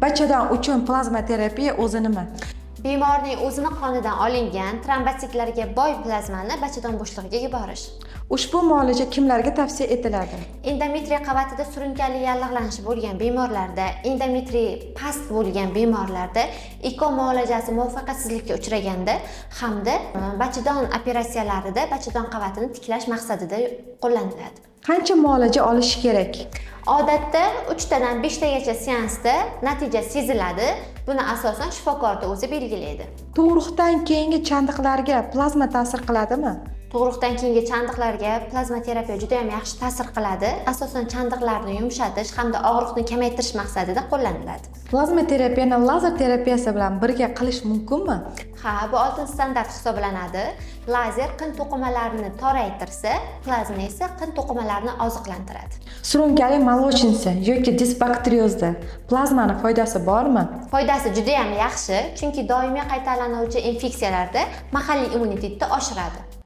Bachadon uchun plazma terapiya o'zi nima? Bemorning o'zini qonidan olingan trombositlarga boy plazmani bachadon bo'shlig'iga yuborish. Ushbu muolaja kimlarga tavsiya etiladi? Endometriy qavatida surunkali yallig'lanish bo'lgan bemorlarda, endometriy past bo'lgan bemorlarda, eko muolajasi muvaffaqiyatsizlikka uchraganda hamda bachadon operatsiyalarida bachadon qavatini tiklash maqsadida qo'llaniladi. Qancha muolaja olish kerak? Odatda 3 tadan 5 tagacha seansda natija seziladi. Buni asosan shifokorda o'zi belgilaydi. Tug'ruqdan keyingi chandiqlarga plazma ta'sir qiladimi? Tug'ruqdan keyingi chandiqlarga plazma terapiya juda ham yaxshi ta'sir qiladi. Asosan chandiqlarni yumshatish hamda og'riqni kamaytirish maqsadida qo'llaniladi. Plazma terapiyani lazer terapiyasi bilan birga qilish mumkinmi? Ha, bu oltin standart hisoblanadi. Lazer qin to'qimalarini toraytirsa, plazma esa qin to'qimalarini oziqlantiradi. Surunkali molochnisi yoki disbakteriozda plazmani foydasi bormi? Foydasi juda ham yaxshi, chunki doimiy qaytalanuvchi infeksiyalarda mahalliy immunitetni oshiradi.